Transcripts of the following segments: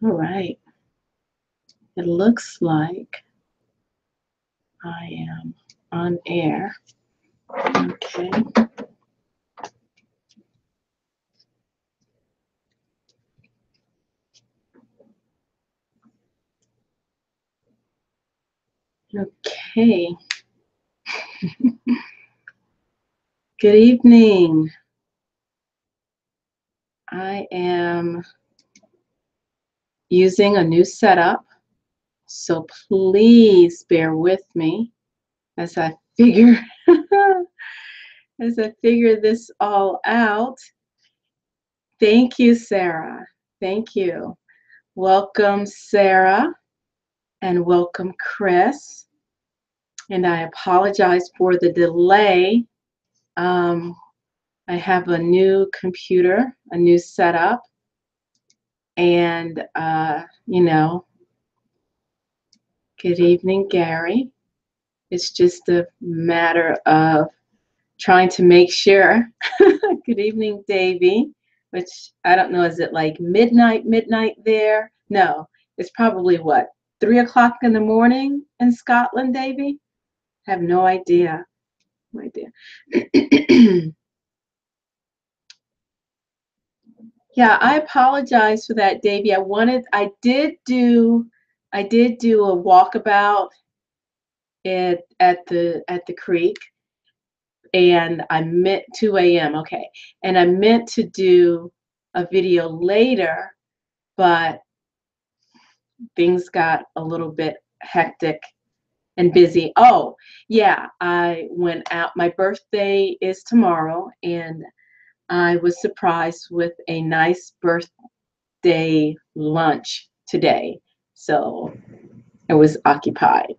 All right. It looks like I am on air. Okay. Okay. Good evening. I am using a new setup, so please bear with me as I figure as I figure this all out. Thank you, Sarah. Thank you. Welcome, Sarah, and welcome, Chris. And I apologize for the delay. Um, I have a new computer, a new setup, and good evening, Gary. It's just a matter of trying to make sure. Good evening, Davy, which I don't know, is it like midnight there? No, it's probably what, 3 o'clock in the morning in Scotland, Davy? I have no idea. No idea. Yeah, I apologize for that, Davy. I did do a walkabout at the creek, and I meant 2 a.m. Okay, and I meant to do a video later, but things got a little bit hectic and busy. Oh, yeah, I went out. My birthday is tomorrow, and I was surprised with a nice birthday lunch today. So I was occupied.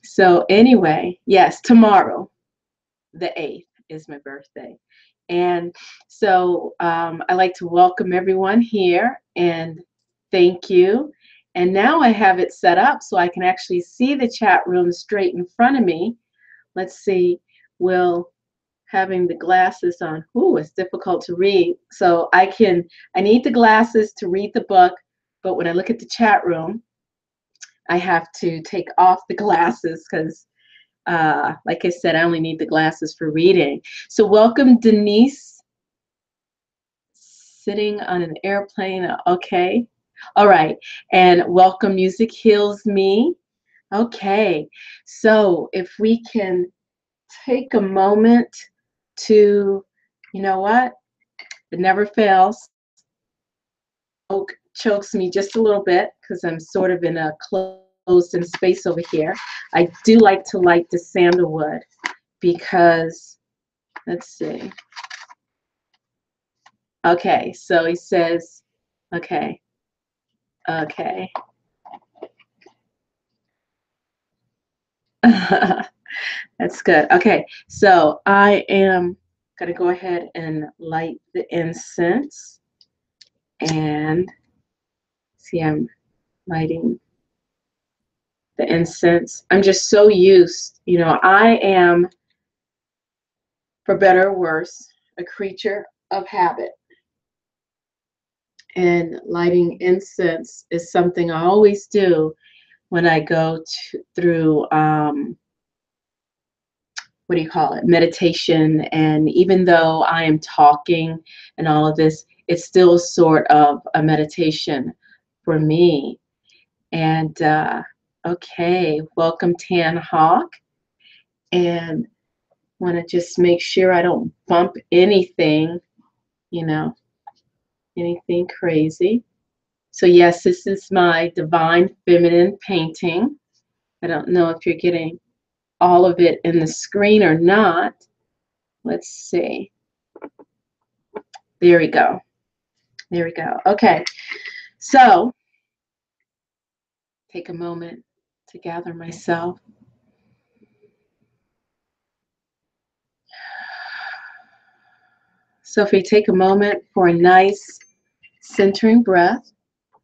So anyway, yes, tomorrow, the 8th, is my birthday. And so I like to welcome everyone here and thank you. And now I have it set up so I can actually see the chat room straight in front of me. Let's see, will having the glasses on, ooh, it's difficult to read. So I need the glasses to read the book, but when I look at the chat room, I have to take off the glasses because like I said, I only need the glasses for reading. So welcome, Denise. Sitting on an airplane. Okay. All right. And welcome, Music Heals Me. Okay. So if we can take a moment to, you know what? It never fails. Oak chokes me just a little bit because I'm sort of in a closed in space over here. I do like to light the sandalwood because, let's see. Okay, so he says, okay, okay. That's good. Okay, so I am going to go ahead and light the incense. And see, I'm lighting the incense. I'm just so used, I am, for better or worse, a creature of habit. And lighting incense is something I always do when I go through what do you call it, meditation. And even though I am talking and all of this, it's still sort of a meditation for me. And okay, welcome, Tan Hawk. And want to just make sure I don't bump anything, anything crazy. So yes, this is my Divine Feminine painting. I don't know if you're getting all of it in the screen or not. Let's see. There we go. There we go. Okay. So take a moment to gather myself. So if we take a moment for a nice centering breath,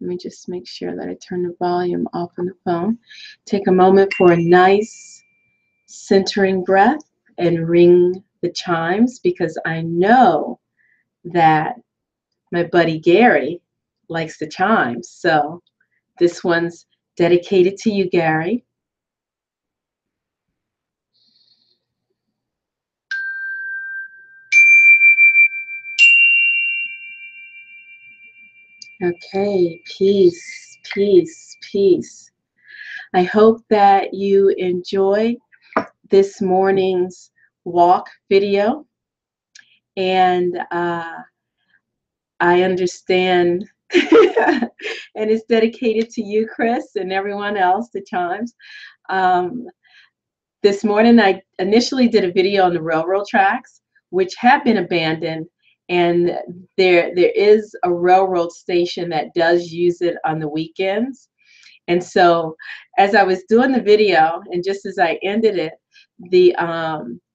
let me just make sure that I turn the volume off on the phone. Take a moment for a nice centering breath and ring the chimes, because I know that my buddy Gary likes the chimes. So this one's dedicated to you, Gary. Okay, peace, peace, peace. I hope that you enjoy this morning's walk video. And I understand, and it's dedicated to you, Chris, and everyone else, the chimes. Um, this morning, I initially did a video on the railroad tracks, which have been abandoned. And there is a railroad station that does use it on the weekends. And so as I was doing the video, and just as I ended it, the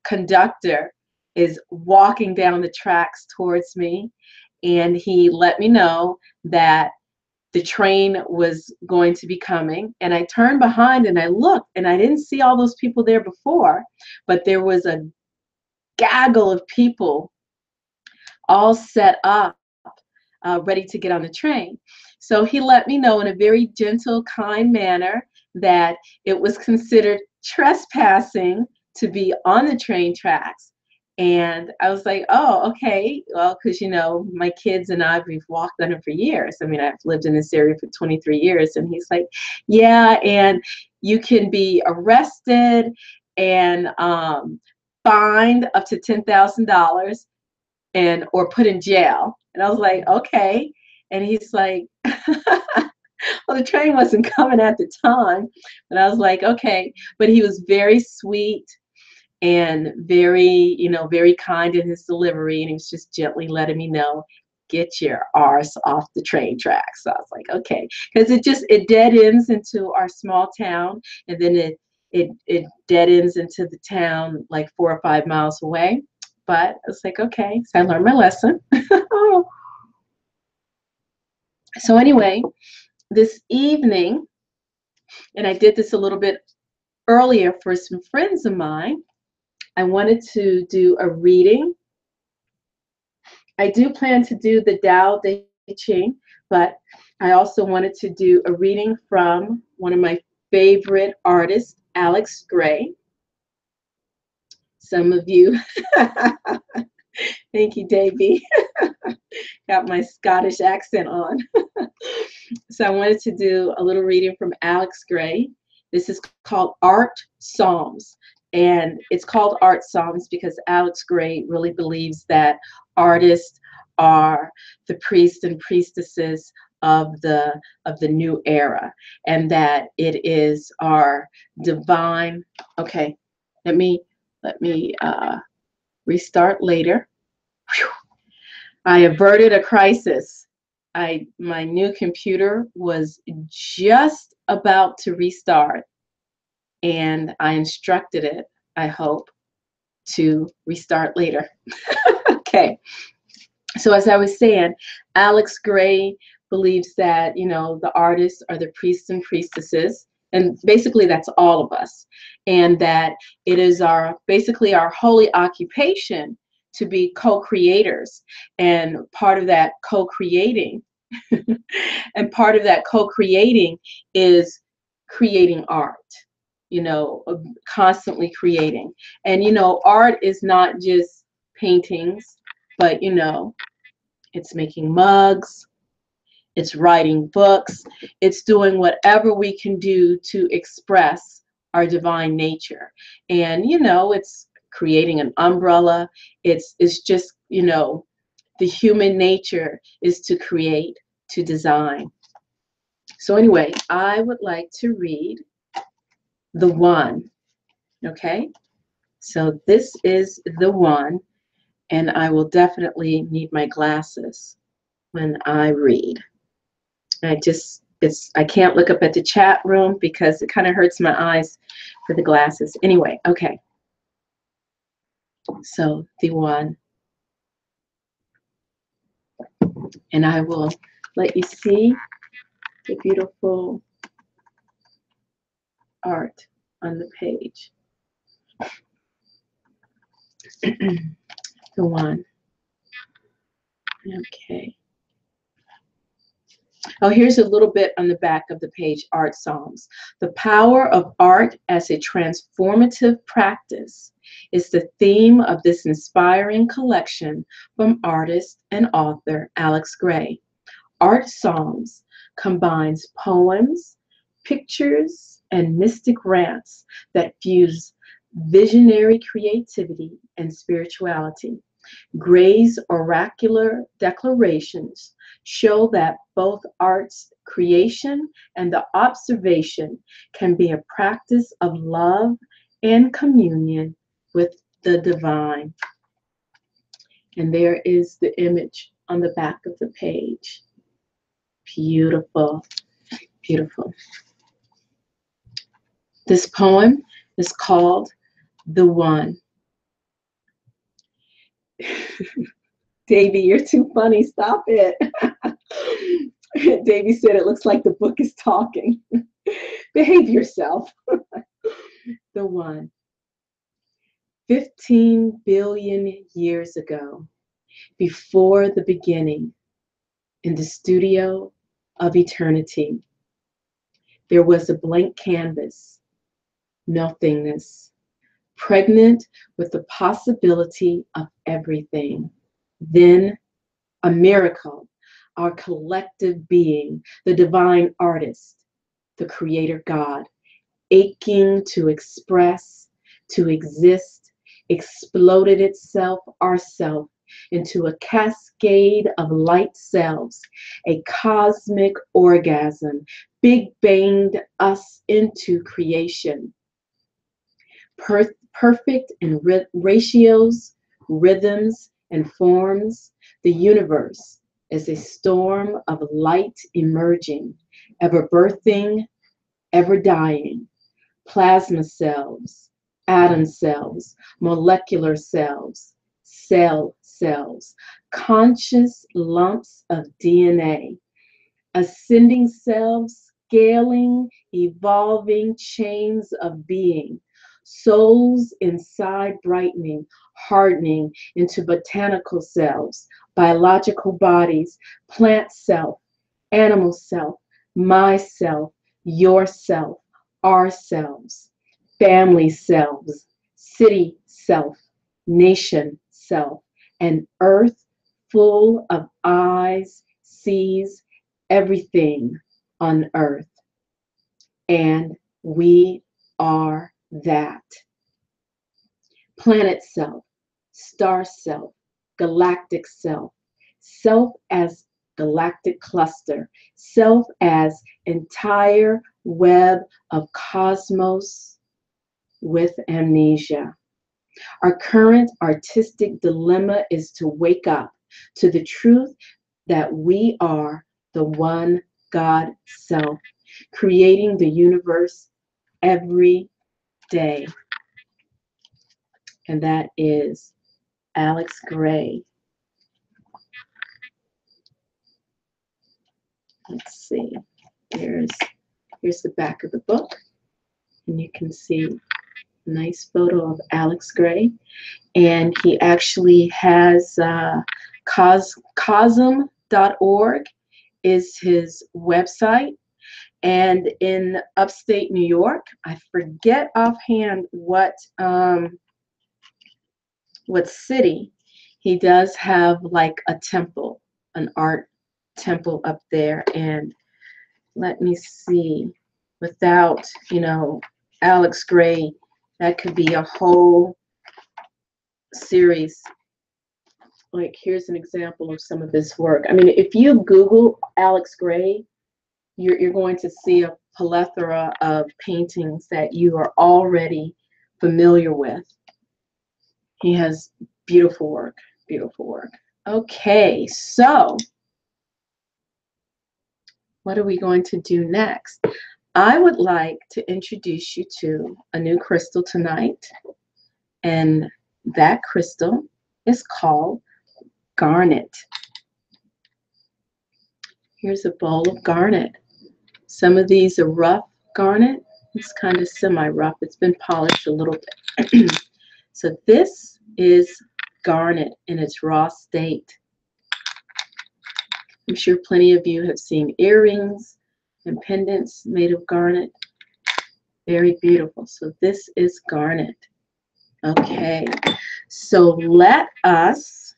conductor is walking down the tracks towards me, and he let me know that the train was going to be coming. And I turned behind and I looked, and I didn't see all those people there before, but there was a gaggle of people all set up, ready to get on the train. So he let me know in a very gentle, kind manner that it was considered trespassing to be on the train tracks. And I was like, oh, okay. Well, because, you know, my kids and I, we've walked on it for years. I mean, I've lived in this area for 23 years. And he's like, yeah, and you can be arrested and fined up to $10,000 and or put in jail. And I was like, okay. And he's like, well, the train wasn't coming at the time. But I was like, okay. But he was very sweet and very, you know, very kind in his delivery. And he was just gently letting me know, get your arse off the train tracks. So I was like, okay. Because it dead ends into our small town. And then it dead ends into the town like 4 or 5 miles away. But I was like, okay. So I learned my lesson. So anyway, this evening, and I did this a little bit earlier for some friends of mine, I wanted to do a reading. I do plan to do the Tao Te Ching, but I also wanted to do a reading from one of my favorite artists, Alex Gray. Some of you, thank you, Davey. Got my Scottish accent on. So I wanted to do a little reading from Alex Gray. This is called Art Psalms. And it's called Art Psalms because Alex Gray really believes that artists are the priests and priestesses of the new era, and that it is our divine. Okay, let me restart later. Whew. I averted a crisis. My new computer was just about to restart, and I instructed it, I hope, to restart later. Okay. So as I was saying, Alex Gray believes that, you know, the artists are the priests and priestesses, and basically that's all of us, and that it is basically our holy occupation to be co-creators, and part of that co-creating and part of that co-creating is creating art, you know, constantly creating. And, you know, art is not just paintings, but, you know, it's making mugs, it's writing books, it's doing whatever we can do to express our divine nature. And, you know, it's creating an umbrella. It's just, you know, the human nature is to create, to design. So anyway, I would like to read the one, okay? So this is the one, and I will definitely need my glasses when I read. I can't look up at the chat room because it kind of hurts my eyes for the glasses. Anyway, okay. So the one, and I will let you see the beautiful art on the page. The one. Okay. Oh, here's a little bit on the back of the page, Art Psalms. The power of art as a transformative practice is the theme of this inspiring collection from artist and author Alex Gray. Art Psalms combines poems, pictures, and mystic rants that fuse visionary creativity and spirituality. Gray's oracular declarations show that both art's creation and the observation can be a practice of love and communion with the divine. And there is the image on the back of the page. Beautiful, beautiful. This poem is called The One. Davy, you're too funny. Stop it. Davy said it looks like the book is talking. Behave yourself. The One. 15 billion years ago, before the beginning, in the studio of eternity, there was a blank canvas, nothingness, pregnant with the possibility of everything. Then a miracle, our collective being, the divine artist, the creator God, aching to express, to exist, exploded itself, ourself, into a cascade of light selves, a cosmic orgasm, big banged us into creation. Perfect in ratios, rhythms, and forms, the universe is a storm of light emerging, ever birthing, ever dying. Plasma cells, atom cells, molecular cells, cells, conscious lumps of DNA, ascending cells, scaling, evolving chains of being, souls inside brightening, hardening into botanical cells, biological bodies, plant self, animal self, myself, yourself, ourselves, family selves, city self, nation self, an earth full of eyes, sees everything on earth. And we are that. Planet self, star self, galactic self, self as galactic cluster, self as entire web of cosmos with amnesia. Our current artistic dilemma is to wake up to the truth that we are the one God self, creating the universe every day. And that is Alex Gray. Let's see. Here's the back of the book. And you can see a nice photo of Alex Gray. And he actually has cosm.org is his website. And in upstate New York, I forget offhand what city, he does have like a temple, an art temple up there. And let me see, without, Alex Gray, that could be a whole series. Like, here's an example of some of this work. I mean, if you Google Alex Gray, you're going to see a plethora of paintings that you are already familiar with. He has beautiful work, beautiful work. Okay, so what are we going to do next? I would like to introduce you to a new crystal tonight, and that crystal is called garnet. Here's a bowl of garnet. Some of these are rough garnet. It's kind of semi-rough. It's been polished a little bit. So this is garnet in its raw state. I'm sure plenty of you have seen earrings and pendants made of garnet. Very beautiful. So this is garnet. Okay. So let us,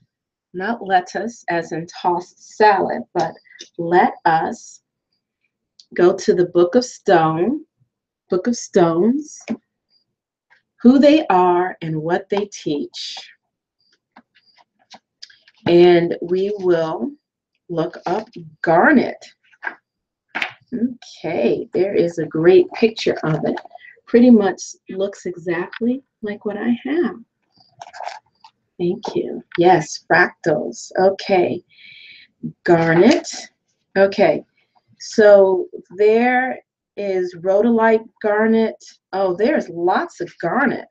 not lettuce as in tossed salad, but let us go to the Book of Stones, who they are and what they teach. And we will look up garnet. Okay, there is a great picture of it. Pretty much looks exactly like what I have. Thank you. Yes, fractals. Okay, garnet. Okay, so there is rhodolite garnet. Oh, there's lots of garnet.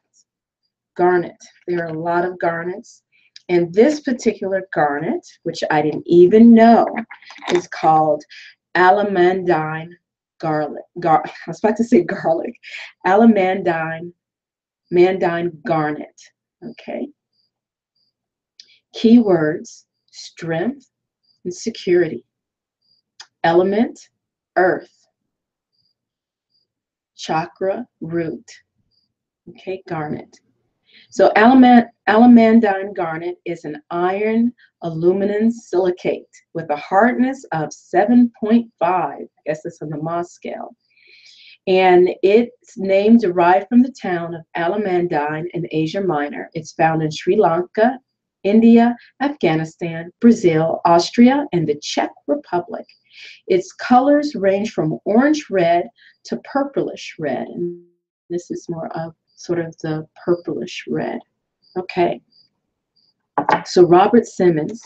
There are a lot of garnets. And this particular garnet, which I didn't even know, is called alamandine garlic. I was about to say garlic. Alamandine garnet. Okay. Keywords: strength and security. Element: earth. Chakra: root. Okay, garnet. So alamandine garnet is an iron aluminum silicate with a hardness of 7.5. I guess it's on the Mohs scale. And its name derived from the town of Alamandine in Asia Minor. It's found in Sri Lanka, India, Afghanistan, Brazil, Austria, and the Czech Republic. Its colors range from orange-red to purplish red. And this is more of sort of the purplish red. Okay. So Robert Simmons,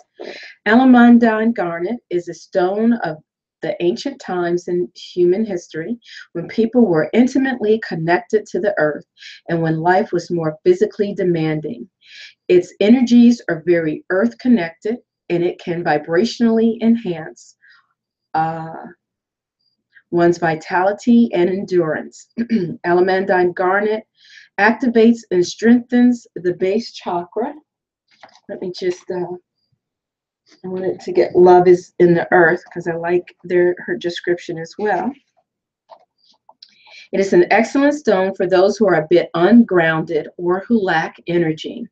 alamandine garnet is a stone of the ancient times in human history when people were intimately connected to the earth and when life was more physically demanding. Its energies are very earth connected and it can vibrationally enhance one's vitality and endurance. Alamandine garnet activates and strengthens the base chakra. Let me just, I wanted to get love is in the earth because I like her description as well. It is an excellent stone for those who are a bit ungrounded or who lack energy.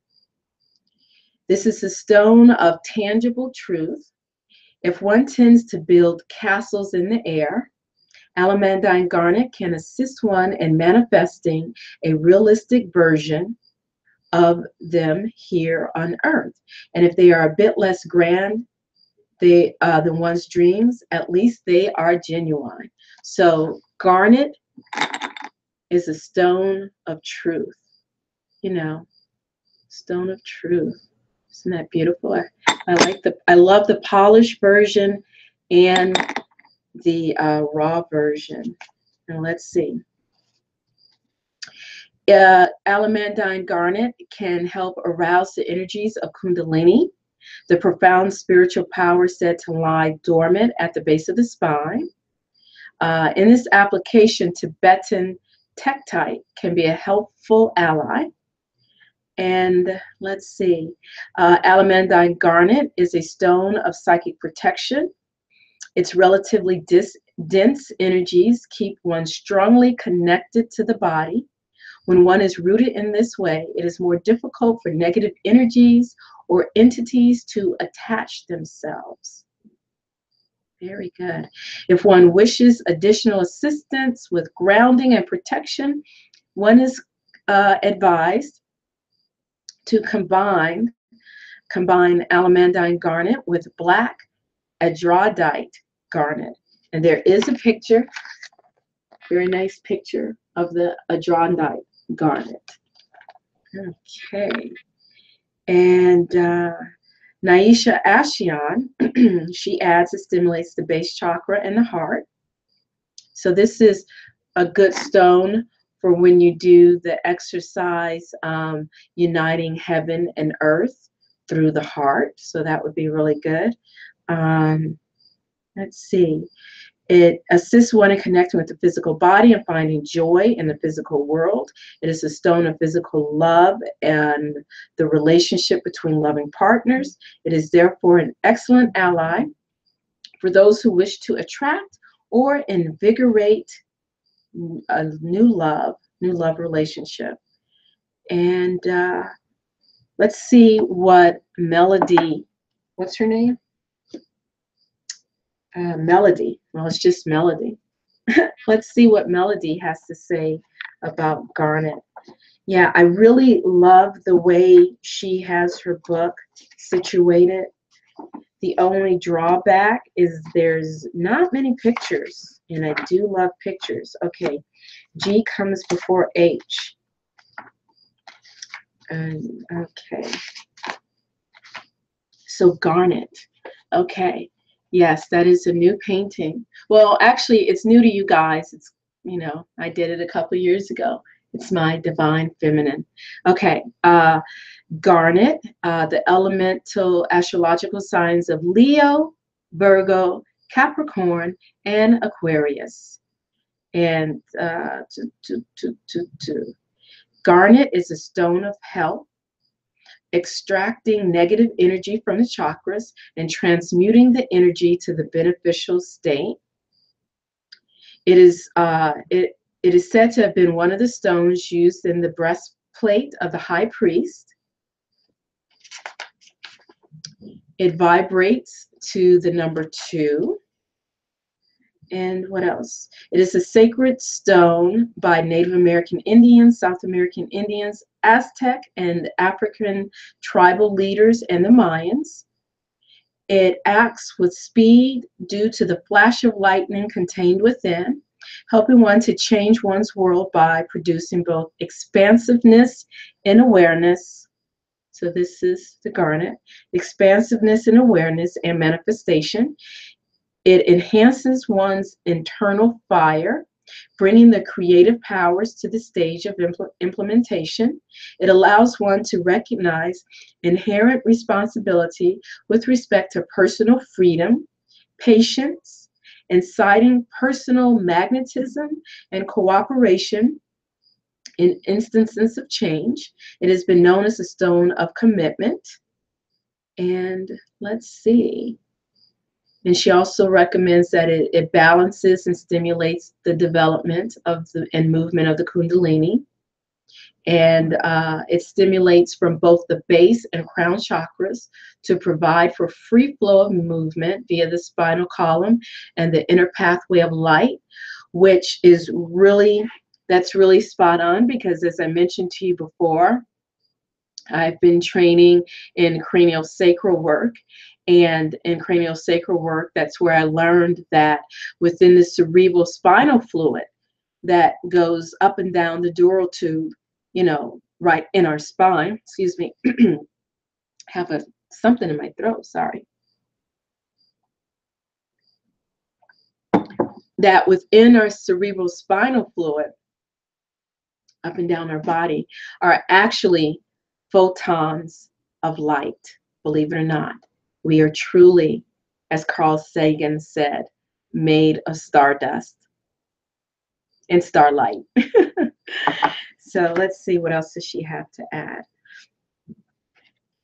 This is a stone of tangible truth. If one tends to build castles in the air, alamandine garnet can assist one in manifesting a realistic version of them here on earth. And if they are a bit less grand than one's dreams, at least they are genuine. So garnet is a stone of truth. You know, stone of truth. Isn't that beautiful? I love the polished version and the raw version. Now let's see. Alamandine garnet can help arouse the energies of Kundalini, the profound spiritual power said to lie dormant at the base of the spine. In this application, Tibetan tektite can be a helpful ally. And let's see, alamandine garnet is a stone of psychic protection. Its relatively dense energies keep one strongly connected to the body. When one is rooted in this way, it is more difficult for negative energies or entities to attach themselves. Very good. If one wishes additional assistance with grounding and protection, one is advised to combine alamandine garnet with black adrodite garnet. And there is a picture, very nice picture of the adrodite garnet. Okay. And Naisha Ashian, she adds it stimulates the base chakra and the heart. So this is a good stone for when you do the exercise uniting heaven and earth through the heart. So that would be really good. Let's see. It assists one in connecting with the physical body and finding joy in the physical world. It is a stone of physical love and the relationship between loving partners. It is therefore an excellent ally for those who wish to attract or invigorate a new love relationship. And let's see what Melody, what's her name? Melody. Well, it's just Melody. Let's see what Melody has to say about garnet. Yeah, I really love the way she has her book situated. The only drawback is there's not many pictures, and I do love pictures. Okay, G comes before H. Okay, so garnet. Okay, yes, that is a new painting. Well, actually, it's new to you guys. It's, I did it a couple of years ago. It's my divine feminine. Okay, garnet, the elemental astrological signs of Leo, Virgo, Capricorn, and Aquarius. And garnet is a stone of health, extracting negative energy from the chakras and transmuting the energy to the beneficial state. It is said to have been one of the stones used in the breastplate of the high priest. It vibrates to the number 2. And what else? It is a sacred stone by Native American Indians, South American Indians, Aztec, and African tribal leaders, and the Mayans. It acts with speed due to the flash of lightning contained within, helping one to change one's world by producing both expansiveness and awareness. So this is the garnet, expansiveness and awareness and manifestation. It enhances one's internal fire, bringing the creative powers to the stage of implementation. It allows one to recognize inherent responsibility with respect to personal freedom, patience, inciting personal magnetism and cooperation in instances of change. It has been known as a stone of commitment. And let's see. And she also recommends that it balances and stimulates the development of and movement of the Kundalini. And it stimulates from both the base and crown chakras to provide for free flow of movement via the spinal column and the inner pathway of light, which is that's really spot on, because as I mentioned to you before, I've been training in craniosacral work. And in craniosacral work, that's where I learned that within the cerebral spinal fluid that goes up and down the dural tube, right in our spine, excuse me, have something in my throat, sorry. That within our cerebral spinal fluid, up and down our body, are actually photons of light, believe it or not. We are truly, as Carl Sagan said, made of stardust and starlight. So let's see, what else does she have to add?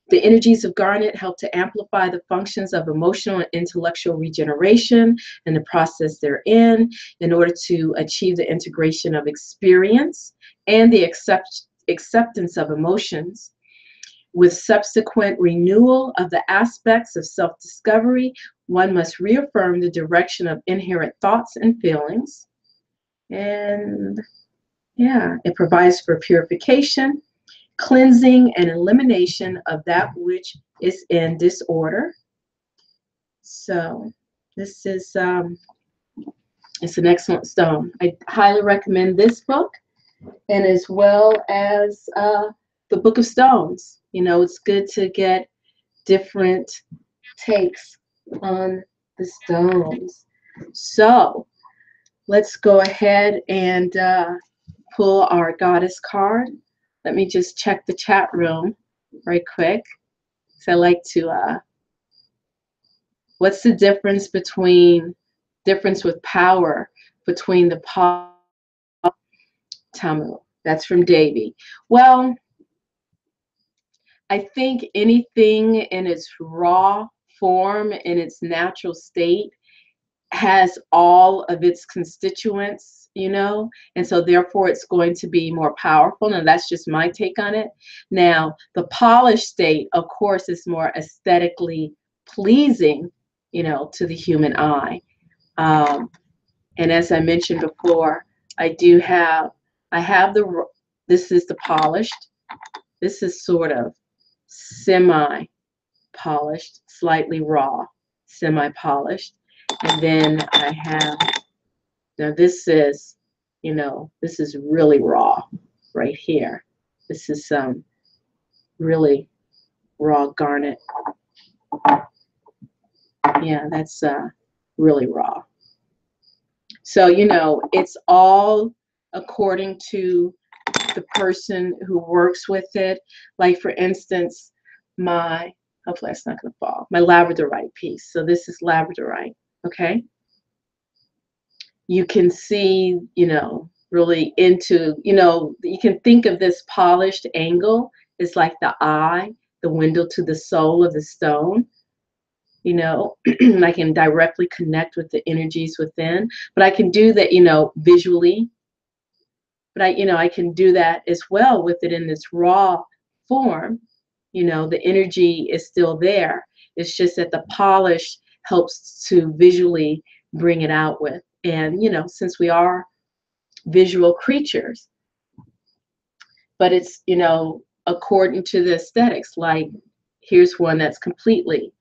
The energies of garnet help to amplify the functions of emotional and intellectual regeneration and the process therein in order to achieve the integration of experience and the acceptance of emotions. With subsequent renewal of the aspects of self-discovery, one must reaffirm the direction of inherent thoughts and feelings. And yeah, it provides for purification, cleansing, and elimination of that which is in disorder. So this is it's an excellent stone. I highly recommend this book, and as well as the Book of Stones. It's good to get different takes on the stones. So let's go ahead and pull our goddess card. Let me just check the chat room right quick. So I like to, what's the difference with power between the Tamu? That's from Davy. Well, I think anything in its raw form, in its natural state, has all of its constituents, you know, and so therefore it's going to be more powerful. And that's just my take on it. Now, the polished state, of course, is more aesthetically pleasing, you know, to the human eye. And as I mentioned before, I have this is the polished. This is sort of semi-polished, slightly raw, semi-polished. And then I have, now this is, you know, this is really raw right here. This is some really raw garnet. Yeah, that's really raw. So, you know, it's all according to the person who works with it. Like, for instance, hopefully it's not going to fall, my labradorite piece. So this is labradorite, okay? You can see, you know, really into, you know, you can think of this polished angle as like the eye, the window to the soul of the stone. You know, I can directly connect with the energies within, but I can do that, you know, visually. But you know, I can do that as well with it in this raw form. You know, the energy is still there. It's just that the polish helps to visually bring it out with. And, you know, since we are visual creatures, but it's, you know, according to the aesthetics, like here's one that's completely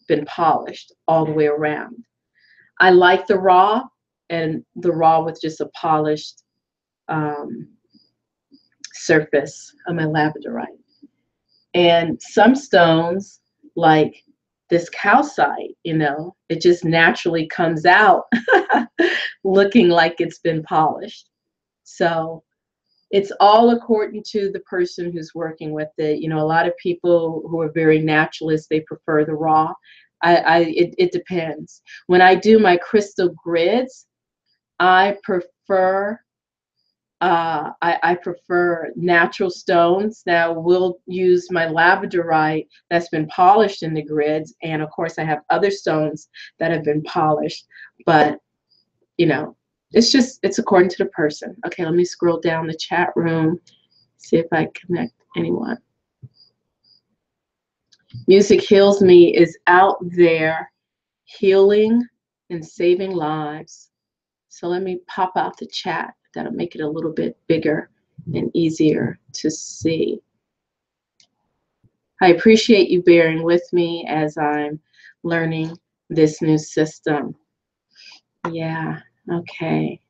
been polished all the way around. I like the raw, and the raw with just a polished surface of my labradorite. And some stones, like this calcite, you know, it just naturally comes out looking like it's been polished. So it's all according to the person who's working with it. You know, a lot of people who are very naturalists, they prefer the raw. It depends. When I do my crystal grids, I prefer I prefer natural stones. Now we'll use my labradorite that's been polished in the grids, and of course I have other stones that have been polished. But you know, it's according to the person. Okay, let me scroll down the chat room, see if I connect anyone. Music Heals Me is out there healing and saving lives. So let me pop out the chat. That'll make it a little bit bigger and easier to see. I appreciate you bearing with me as I'm learning this new system. Yeah, okay.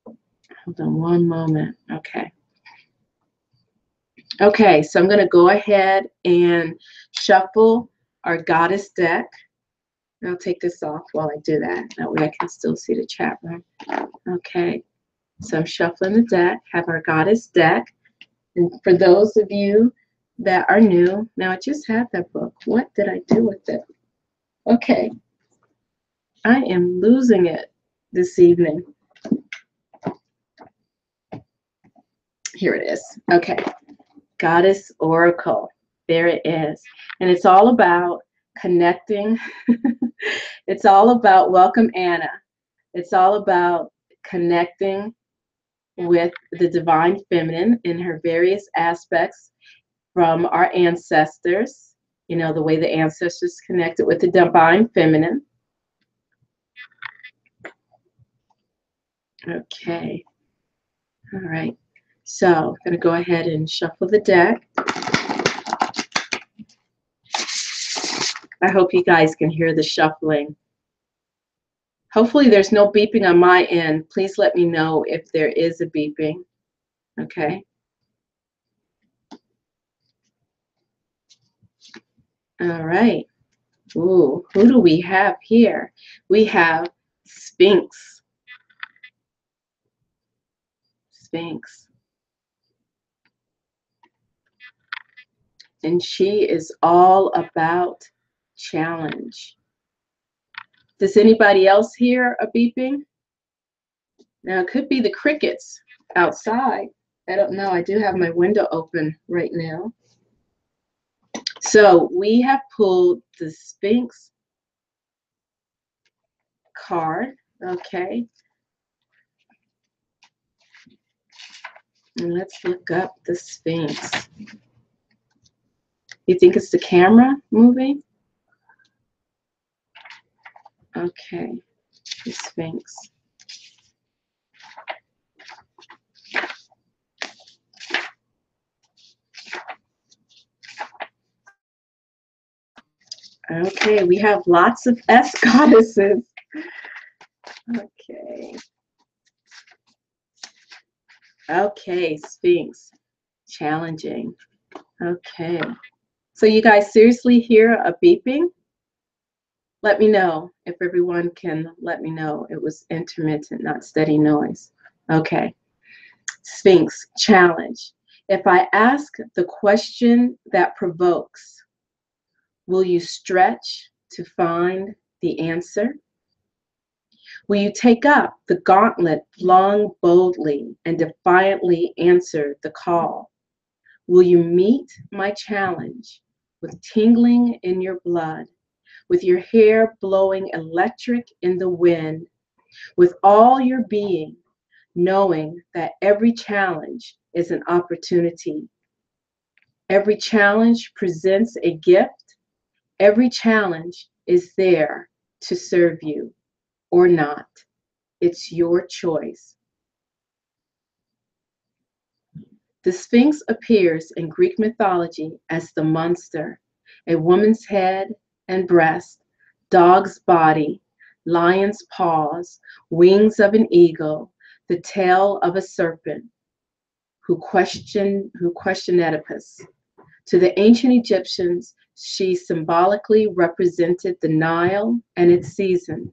Hold on one moment. Okay. Okay, so I'm going to go ahead and shuffle our goddess deck. I'll take this off while I do that. That way I can still see the chat room. Okay, so I'm shuffling the deck, have our goddess deck. And for those of you that are new, now I just had that book. What did I do with it? Okay, I am losing it this evening. Here it is. Okay, Goddess Oracle. There it is. And it's all about connecting. It's all about, welcome Anna. It's all about connecting with the divine feminine in her various aspects from our ancestors, you know, the way the ancestors connected with the divine feminine. Okay. All right. So I'm going to go ahead and shuffle the deck. I hope you guys can hear the shuffling. Hopefully there's no beeping on my end. Please let me know if there is a beeping. Okay. All right. Ooh, who do we have here? We have Sphinx. Sphinx. And she is all about challenge. Does anybody else hear a beeping? Now, it could be the crickets outside. I don't know. I do have my window open right now. So we have pulled the Sphinx card. Okay. And let's look up the Sphinx. You think it's the camera moving? Okay, the Sphinx. Okay, we have lots of S goddesses. Okay. Okay, Sphinx. Challenging. Okay. So you guys seriously hear a beeping? Let me know if everyone can let me know. It was intermittent, not steady noise. Okay. Sphinx, challenge. If I ask the question that provokes, will you stretch to find the answer? Will you take up the gauntlet flung boldly and defiantly answer the call? Will you meet my challenge with tingling in your blood, with your hair blowing electric in the wind, with all your being, knowing that every challenge is an opportunity? Every challenge presents a gift. Every challenge is there to serve you or not. It's your choice. The Sphinx appears in Greek mythology as the monster, a woman's head and breast, dog's body, lion's paws, wings of an eagle, the tail of a serpent, who questioned Oedipus. To the ancient Egyptians, she symbolically represented the Nile and its season.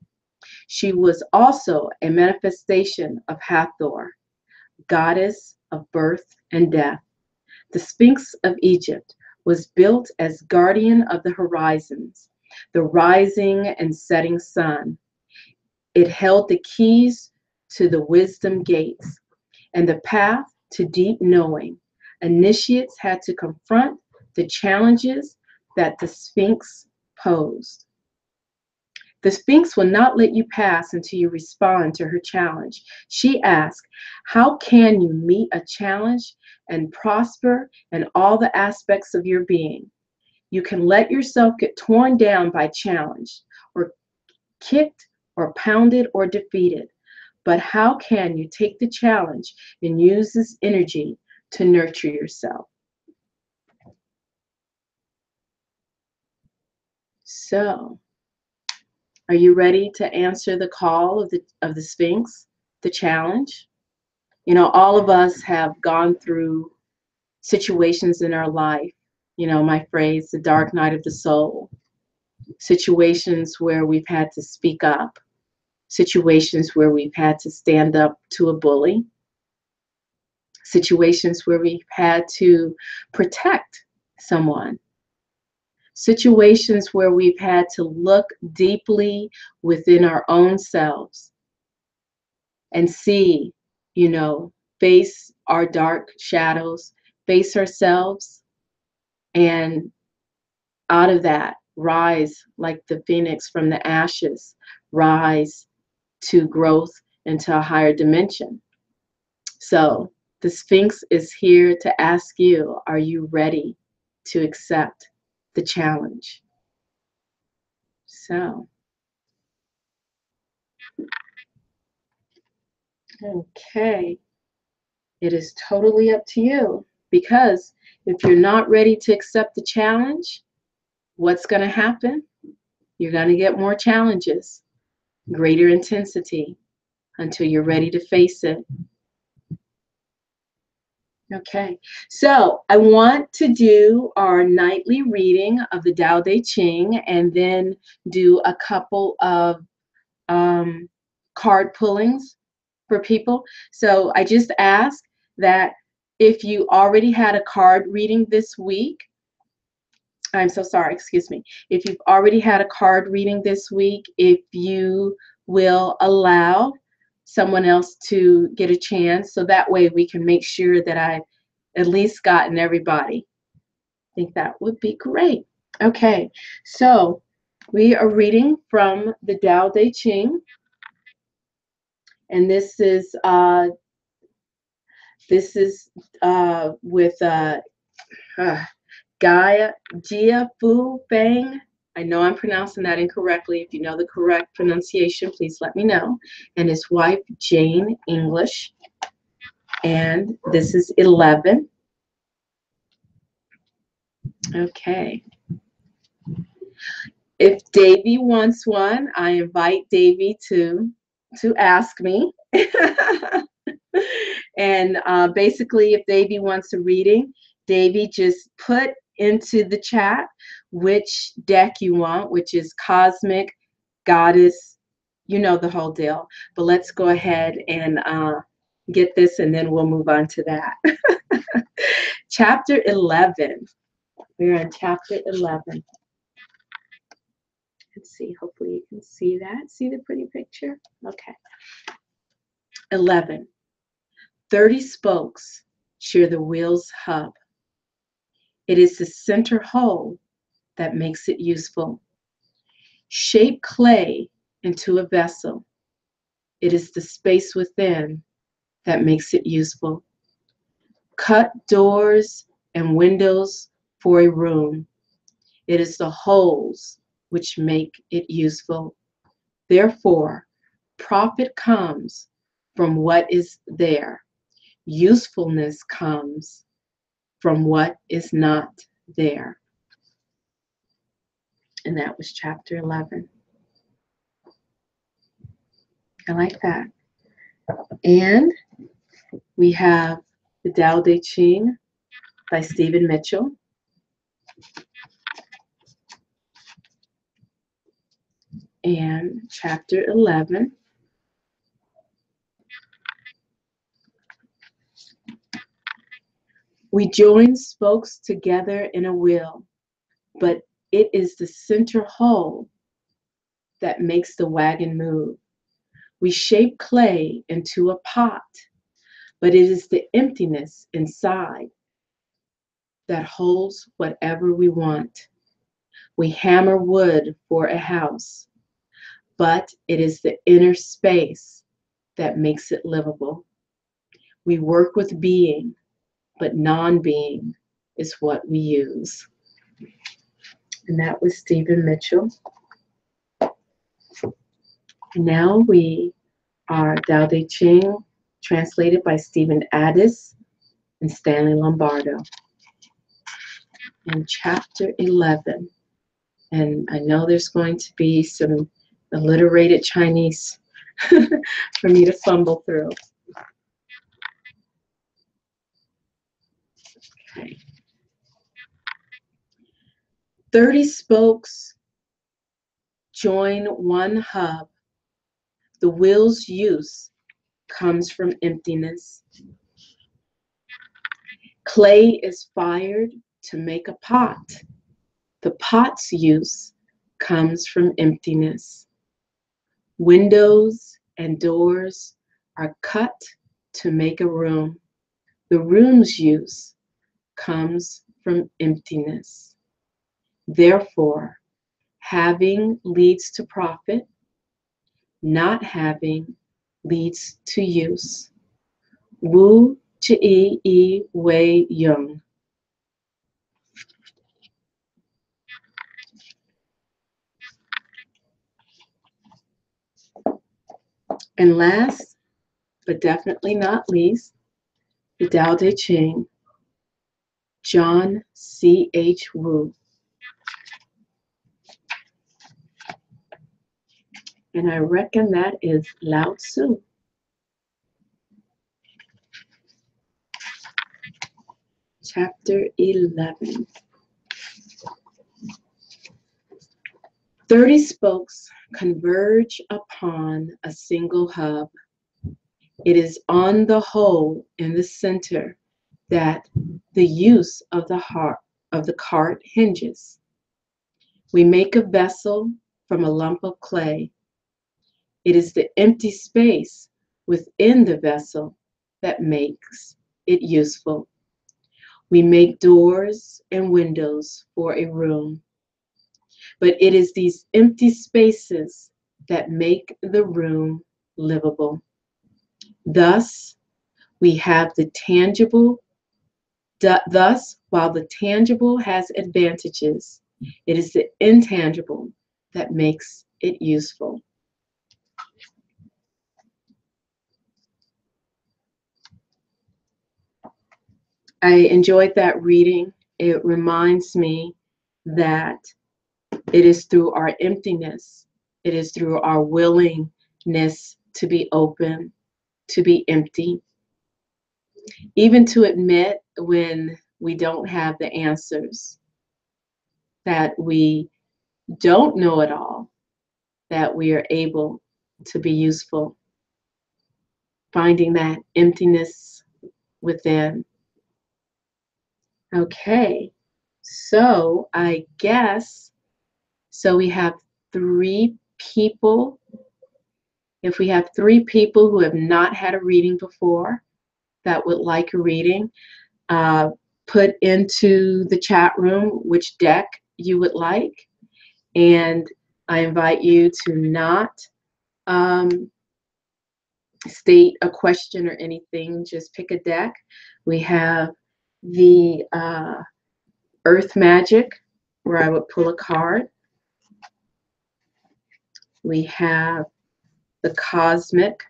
She was also a manifestation of Hathor, goddess of birth and death. The Sphinx of Egypt was built as guardian of the horizons, the rising and setting sun. It held the keys to the wisdom gates and the path to deep knowing. Initiates had to confront the challenges that the Sphinx posed. The Sphinx will not let you pass until you respond to her challenge. She asks, how can you meet a challenge and prosper in all the aspects of your being? You can let yourself get torn down by challenge, or kicked, or pounded, or defeated. But how can you take the challenge and use this energy to nurture yourself? So, are you ready to answer the call of the Sphinx, the challenge? You know, all of us have gone through situations in our life, you know, my phrase, the dark night of the soul, situations where we've had to speak up, situations where we've had to stand up to a bully, situations where we've had to protect someone, situations where we've had to look deeply within our own selves and see, you know, face our dark shadows, face ourselves, and out of that, rise like the phoenix from the ashes, rise to growth into a higher dimension. So the Sphinx is here to ask you, are you ready to accept the challenge? So, okay, it is totally up to you, because if you're not ready to accept the challenge, what's going to happen? You're going to get more challenges, greater intensity, until you're ready to face it. Okay, so I want to do our nightly reading of the Tao Te Ching and then do a couple of card pullings for people. So I just ask that if you already had a card reading this week, I'm so sorry, excuse me. If you've already had a card reading this week, if you will allow someone else to get a chance, so that way we can make sure that I've at least gotten everybody. I think that would be great. Okay, so we are reading from the Tao Te Ching. And this is with Gaia Jia Fu Fang. I know I'm pronouncing that incorrectly. If you know the correct pronunciation, please let me know. And his wife, Jane English. And this is 11. Okay. If Davy wants one, I invite Davy to ask me. And basically, if Davy wants a reading, Davy just put into the chat which deck you want, which is Cosmic, Goddess, you know the whole deal. But let's go ahead and get this, and then we'll move on to that. Chapter 11. We're on chapter 11. Let's see, hopefully you can see that. See the pretty picture? Okay. 11. 30 spokes share the wheel's hub. It is the center hole that makes it useful. Shape clay into a vessel. It is the space within that makes it useful. Cut doors and windows for a room. It is the holes which make it useful. Therefore, profit comes from what is there. Usefulness comes from what is not there. And that was chapter 11. I like that. And we have the Tao Te Ching by Stephen Mitchell. And chapter 11. We join spokes together in a wheel, but it is the center hole that makes the wagon move. We shape clay into a pot, but it is the emptiness inside that holds whatever we want. We hammer wood for a house, but it is the inner space that makes it livable. We work with being, but non-being is what we use. And that was Stephen Mitchell. Now we are Tao Te Ching, translated by Stephen Addis and Stanley Lombardo. In chapter 11, and I know there's going to be some alliterated Chinese for me to fumble through. Okay. 30 spokes join one hub. The wheel's use comes from emptiness. Clay is fired to make a pot. The pot's use comes from emptiness. Windows and doors are cut to make a room. The room's use comes from emptiness. Therefore, having leads to profit, not having leads to use. Wu Chi Yi Wei Yung. And last, but definitely not least, the Tao Te Ching, John C.H. Wu. And I reckon that is Lao Tzu. Chapter 11. 30 spokes converge upon a single hub. It is on the hole in the center that the use of the cart hinges. We make a vessel from a lump of clay. It is the empty space within the vessel that makes it useful. We make doors and windows for a room, but it is these empty spaces that make the room livable. Thus, we have the tangible. Thus, while the tangible has advantages, it is the intangible that makes it useful. I enjoyed that reading. It reminds me that it is through our emptiness, it is through our willingness to be open, to be empty, even to admit when we don't have the answers, that we don't know it all, that we are able to be useful, finding that emptiness within. Okay, so I guess, so we have 3 people. If we have 3 people who have not had a reading before that would like a reading, put into the chat room which deck you would like. And I invite you to not state a question or anything, just pick a deck. We have the Earth Magic, where I would pull a card. We have the Cosmic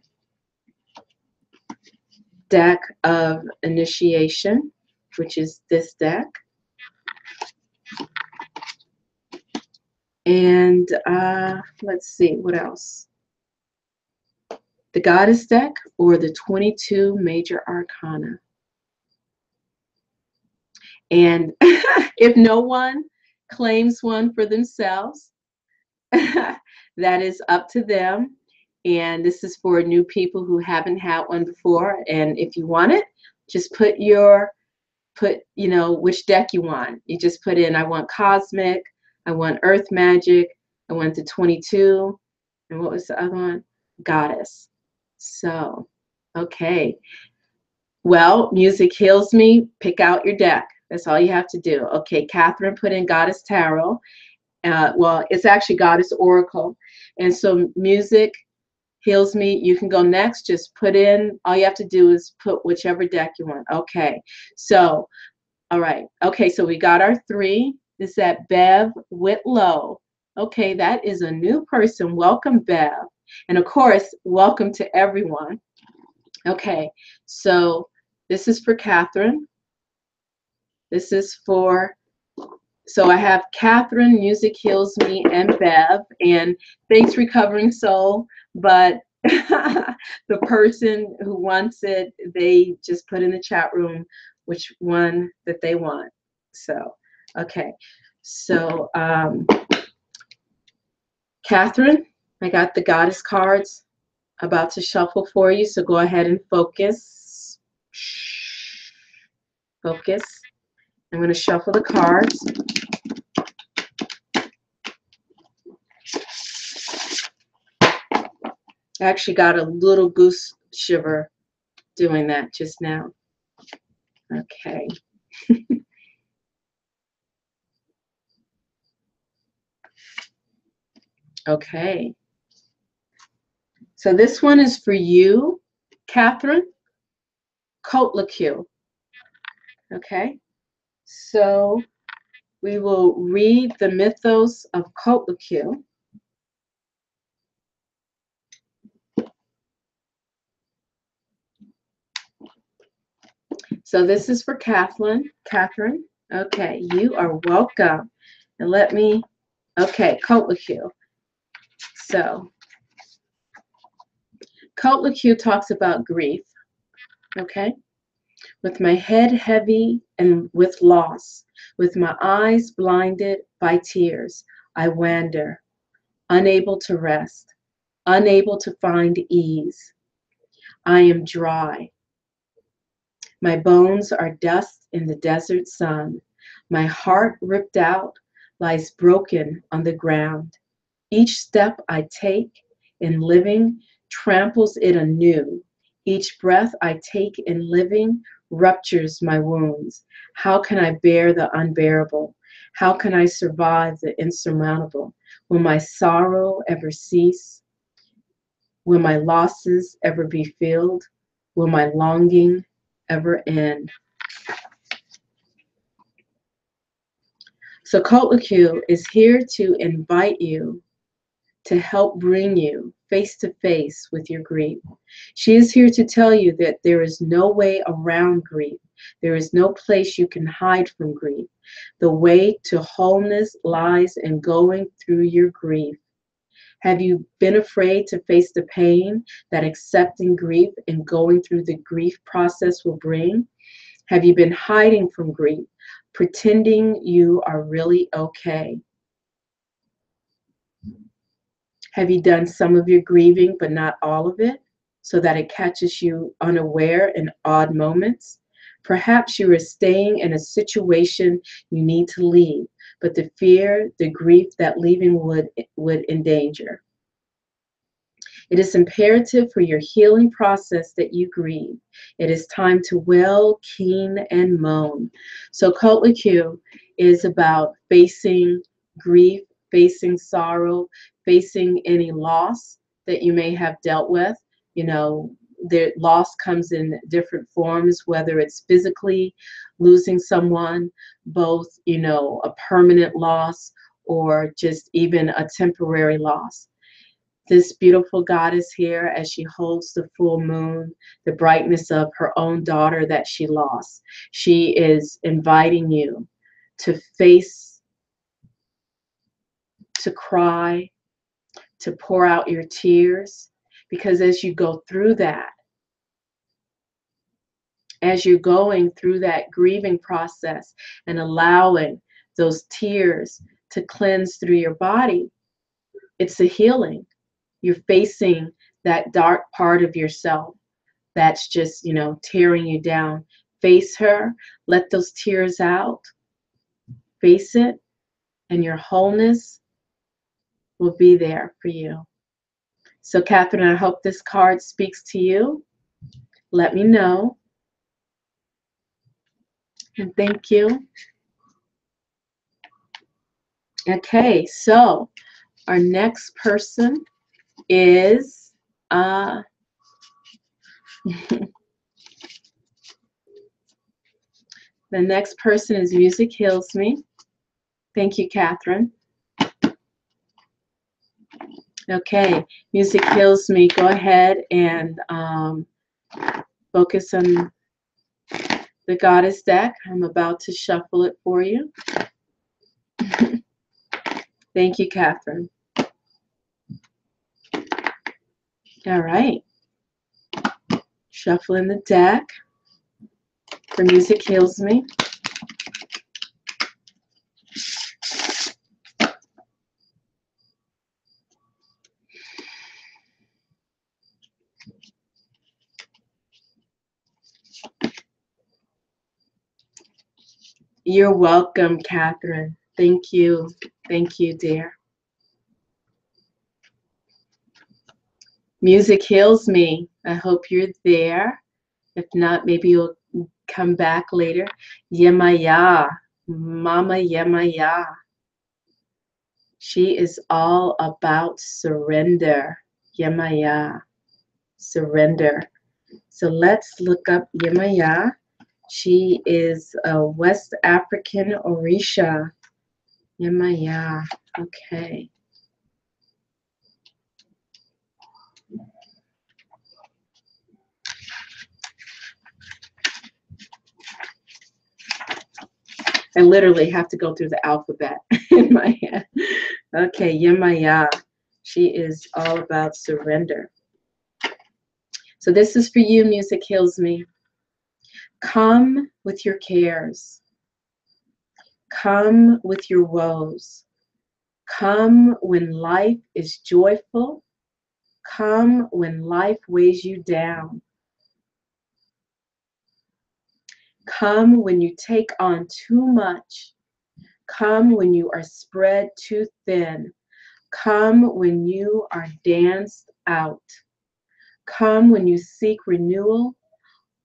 deck of Initiation, which is this deck. And let's see, what else? The Goddess deck, or the 22 Major Arcana. And if no one claims one for themselves, that is up to them. And this is for new people who haven't had one before. And if you want it, just put you know, which deck you want. You just put in, I want Cosmic, I want Earth Magic, I want the 22, and what was the other one? Goddess. So, okay. Well, music heals me. Pick out your deck. That's all you have to do. Okay, Catherine put in Goddess Tarot. Well, it's actually Goddess Oracle. And so music heals me. You can go next. Just put in, all you have to do is put whichever deck you want. Okay, so, all right. Okay, so we got our 3. Is that Bev Whitlow? Okay, that is a new person. Welcome, Bev. And of course, welcome to everyone. Okay, so this is for Catherine. This is for, so I have Catherine, Music Heals Me, and Bev. And thanks, Recovering Soul. But the person who wants it, they just put in the chat room which one that they want. So, okay. So, Catherine, I got the Goddess cards about to shuffle for you, so go ahead and focus. Focus. I'm going to shuffle the cards. I actually got a little goose shiver doing that just now. Okay. Okay. So this one is for you, Catherine. Coatlicue. Okay. So we will read the mythos of Coatlicue. So this is for Catherine. Catherine. Okay, you are welcome. And let me, okay, Coatlicue. So Coatlicue talks about grief. Okay. With my head heavy and with loss, with my eyes blinded by tears, I wander, unable to rest, unable to find ease. I am dry. My bones are dust in the desert sun. My heart ripped out lies broken on the ground. Each step I take in living tramples it anew. Each breath I take in living ruptures my wounds. How can I bear the unbearable? How can I survive the insurmountable? Will my sorrow ever cease? Will my losses ever be filled? Will my longing ever end? So Kotlaku is here to invite you to help bring you face to face with your grief. She is here to tell you that there is no way around grief. There is no place you can hide from grief. The way to wholeness lies in going through your grief. Have you been afraid to face the pain that accepting grief and going through the grief process will bring? Have you been hiding from grief, pretending you are really okay? Have you done some of your grieving, but not all of it, so that it catches you unaware in odd moments? Perhaps you are staying in a situation you need to leave, but the fear, the grief that leaving would endanger. It is imperative for your healing process that you grieve. It is time to wail, keen, and moan. So Kotlaku is about facing grief, facing sorrow, facing any loss that you may have dealt with. You know, the loss comes in different forms, whether it's physically losing someone, both, you know, a permanent loss or just even a temporary loss. This beautiful goddess here, as she holds the full moon, the brightness of her own daughter that she lost, she is inviting you to face, to cry, to pour out your tears, because as you go through that, as you're going through that grieving process and allowing those tears to cleanse through your body, it's a healing. You're facing that dark part of yourself that's just, you know, tearing you down. Face her, let those tears out, face it, and your wholeness will be there for you. So, Catherine, I hope this card speaks to you. Let me know. And thank you. Okay, so our next person is the next person is Music Heals Me. Thank you, Catherine. Okay, Music Heals Me. Go ahead and focus on the Goddess deck. I'm about to shuffle it for you. Thank you, Catherine. All right. Shuffling the deck for Music Heals Me. You're welcome, Catherine. Thank you. Thank you, dear. Music Heals Me. I hope you're there. If not, maybe you'll come back later. Yemaya. Mama Yemaya. She is all about surrender. Yemaya. Surrender. So let's look up Yemaya. She is a West African Orisha. Yemaya. Okay. I literally have to go through the alphabet in my head. Okay, Yemaya. She is all about surrender. So this is for you, Music Heals Me. Come with your cares. Come with your woes. Come when life is joyful. Come when life weighs you down. Come when you take on too much. Come when you are spread too thin. Come when you are danced out. Come when you seek renewal.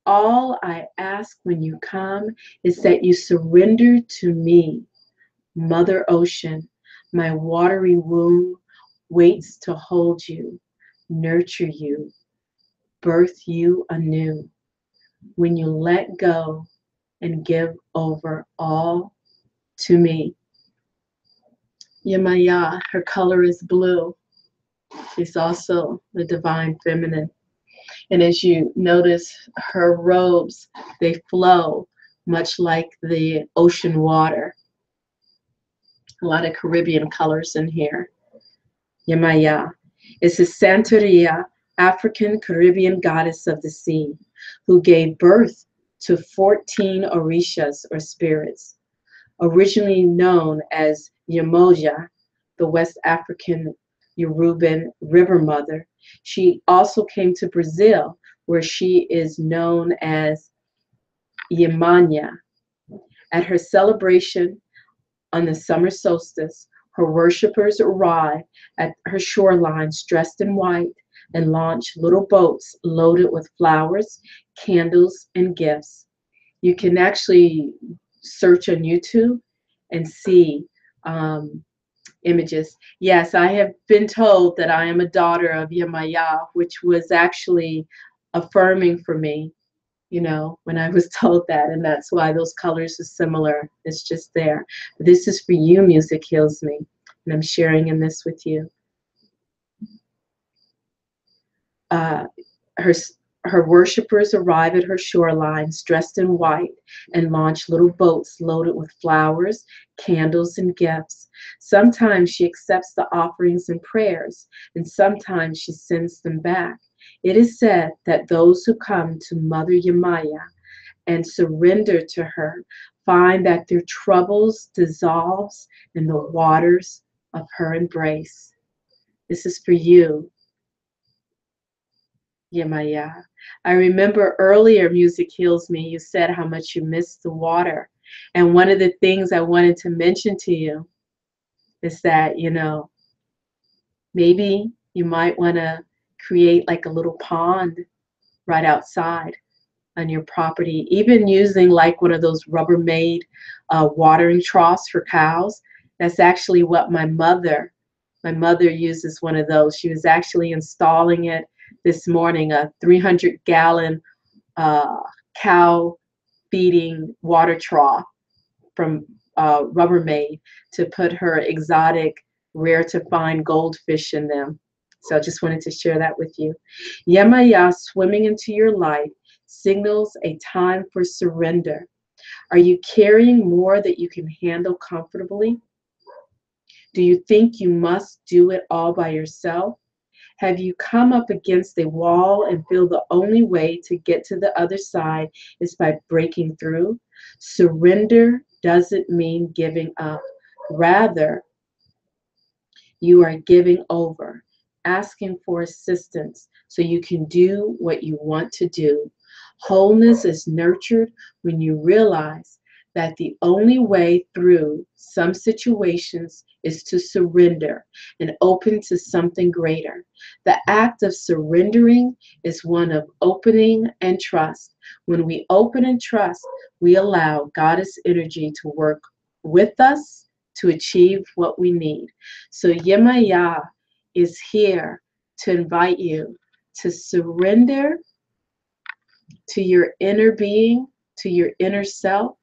All I ask when you come is that you surrender to me. Mother Ocean, my watery womb waits to hold you, nurture you, birth you anew when you let go and give over all to me. Yemaya, her color is blue. She's also the divine feminine. And as you notice, her robes, they flow much like the ocean water. A lot of Caribbean colors in here. Yemaya is a Santeria, African Caribbean goddess of the sea, who gave birth to 14 orishas or spirits, originally known as Yemoja, the West African Yoruban river mother. She also came to Brazil, where she is known as Yemanya. At her celebration on the summer solstice, her worshippers arrive at her shorelines dressed in white and launch little boats loaded with flowers, candles, and gifts. You can actually search on YouTube and see images. Yes, I have been told that I am a daughter of Yemaya, which was actually affirming for me, you know, when I was told that, and that's why those colors are similar. It's just there. But this is for you, Music Heals Me, and I'm sharing in this with you. Uh, her her worshippers arrive at her shorelines dressed in white and launch little boats loaded with flowers, candles, and gifts. Sometimes she accepts the offerings and prayers, and sometimes she sends them back. It is said that those who come to Mother Yemaya and surrender to her find that their troubles dissolves in the waters of her embrace. This is for you, Yemaya. I remember earlier, Music Heals Me, you said how much you missed the water. And one of the things I wanted to mention to you is that, you know, maybe you might want to create like a little pond right outside on your property, even using like one of those Rubbermaid watering troughs for cows. That's actually what my mother uses one of those. She was actually installing it this morning, a 300-gallon cow feeding water trough from Rubbermaid to put her exotic, rare to find goldfish in them. So I just wanted to share that with you. Yemaya swimming into your life signals a time for surrender. Are you carrying more that you can handle comfortably? Do you think you must do it all by yourself? Have you come up against a wall and feel the only way to get to the other side is by breaking through? Surrender doesn't mean giving up. Rather, you are giving over, asking for assistance so you can do what you want to do. Wholeness is nurtured when you realize that the only way through some situations is to surrender and open to something greater. The act of surrendering is one of opening and trust. When we open and trust, we allow Goddess energy to work with us to achieve what we need. So Yemaya is here to invite you to surrender to your inner being, to your inner self.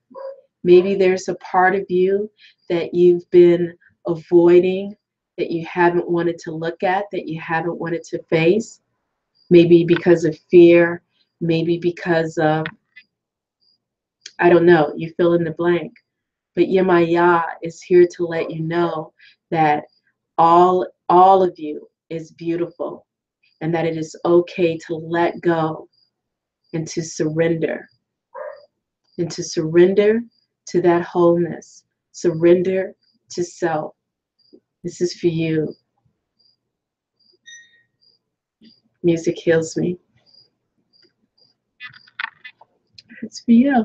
Maybe there's a part of you that you've been avoiding, that you haven't wanted to look at, that you haven't wanted to face. Maybe because of fear, maybe because of, I don't know, you fill in the blank. But Yemaya is here to let you know that all of you is beautiful and that it is okay to let go and to surrender to that wholeness, surrender to self. This is for you. Music heals me. It's for you.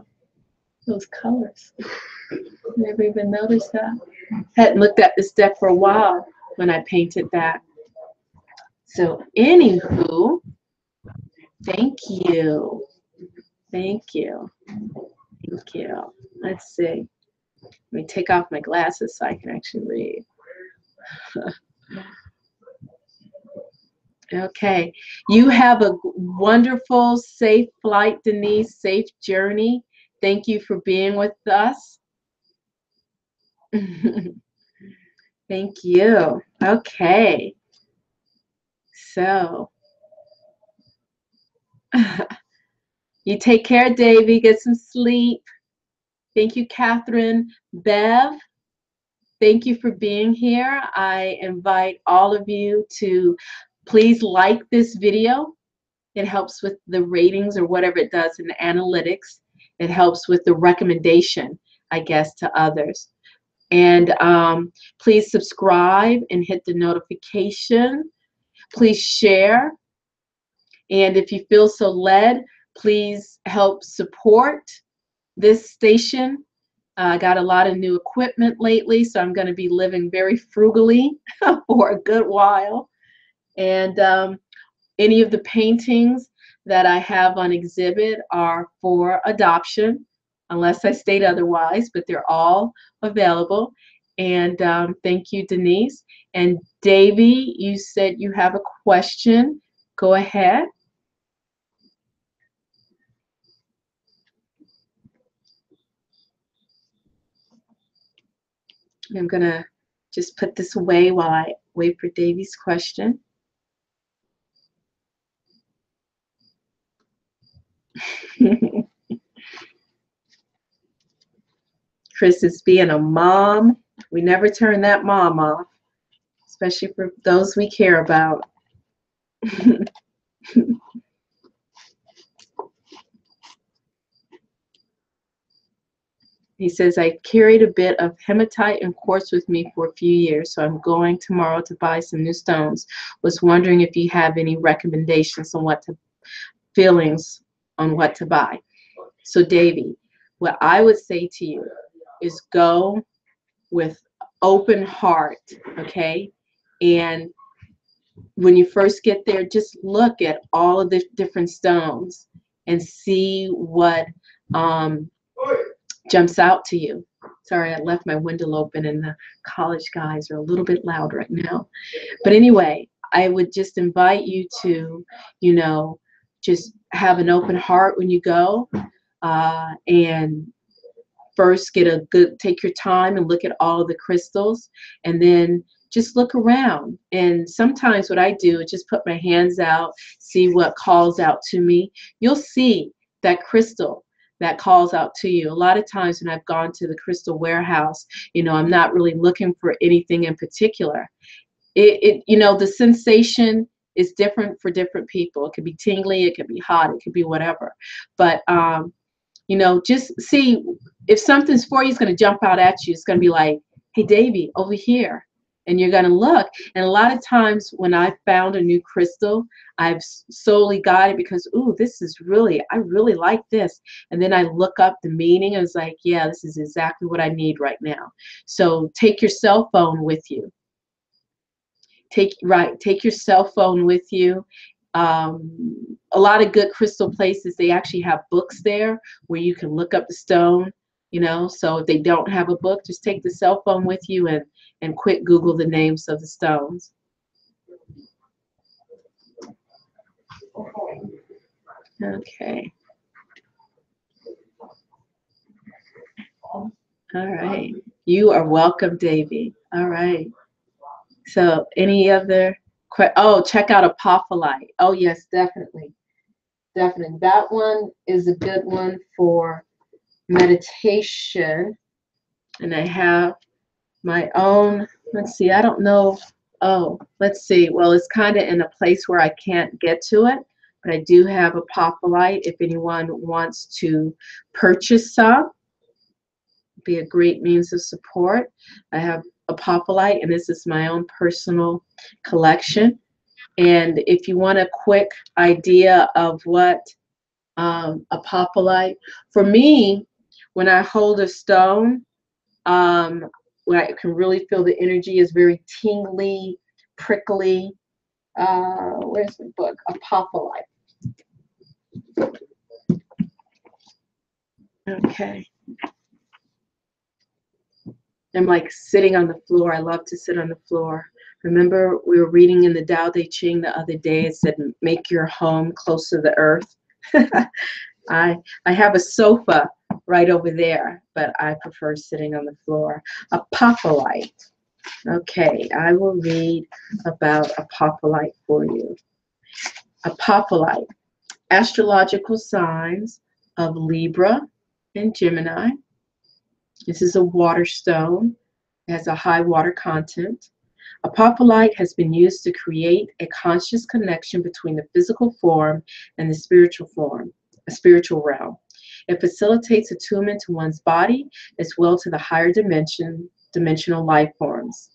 Those colors. Never even noticed that. Hadn't looked at this deck for a while when I painted that. So anywho, thank you. Thank you. Thank you. Let's see. Let me take off my glasses so I can actually read. Okay. You have a wonderful, safe flight, Denise. Safe journey. Thank you for being with us. Thank you. Okay. So, you take care, Davy. Get some sleep. Thank you, Catherine. Bev, thank you for being here. I invite all of you to please like this video. It helps with the ratings or whatever it does in the analytics. It helps with the recommendation, I guess, to others. And please subscribe and hit the notification. Please share. And if you feel so led, please help support this station. I got a lot of new equipment lately, so I'm going to be living very frugally for a good while. And any of the paintings that I have on exhibit are for adoption, unless I state otherwise, but they're all available. And thank you, Denise. And Davy, you said you have a question. Go ahead. I'm going to just put this away while I wait for Davy's question. Chris is being a mom. We never turn that mom off, especially for those we care about. He says, I carried a bit of hematite and quartz with me for a few years, so I'm going tomorrow to buy some new stones. Was wondering if you have any recommendations on feelings on what to buy. So Davy, what I would say to you is go with open heart, okay? And when you first get there, just look at all of the different stones and see what jumps out to you. Sorry, I left my window open and the college guys are a little bit loud right now. But anyway, I would just invite you to, just have an open heart when you go, and first take your time and look at all of the crystals, and then just look around. And sometimes what I do is just put my hands out, see what calls out to me. You'll see that crystal that calls out to you. A lot of times when I've gone to the crystal warehouse, I'm not really looking for anything in particular. The sensation is different for different people. It could be tingly, it could be hot, it could be whatever. But just see if something's for you, it's going to jump out at you. It's going to be like, hey, Davy, over here. And you're going to look. And a lot of times when I found a new crystal, I've solely got it because, ooh, I really like this. And then I look up the meaning and it's like, yeah, this is exactly what I need right now. So take your cell phone with you. Take your cell phone with you. A lot of good crystal places, they actually have books there where you can look up the stone, so if they don't have a book, just take the cell phone with you and quick Google the names of the stones. Okay. All right. You are welcome, Davy. All right. So any other check out apophyllite. Oh yes, definitely. Definitely. That one is a good one for meditation. And I have my own, let's see, I don't know. Oh, let's see. Well, it's kind of in a place where I can't get to it, but I do have apophyllite if anyone wants to purchase some. Be a great means of support. I have apophyllite, and this is my own personal collection. And if you want a quick idea of what apophyllite, for me, when I hold a stone, where I can really feel the energy is very tingly, prickly. Where's the book? Apophyllite. Okay. I'm like sitting on the floor. I love to sit on the floor Remember, we were reading in the Tao Te Ching the other day, it said, make your home close to the earth. I have a sofa right over there, but I prefer sitting on the floor. Apophyllite. Okay, I will read about apophyllite for you. Apophyllite, astrological signs of Libra and Gemini. This is a water stone. It has a high water content. Apophyllite has been used to create a conscious connection between the physical form and the spiritual form, a spiritual realm. It facilitates attunement to one's body as well to the higher dimensional life forms.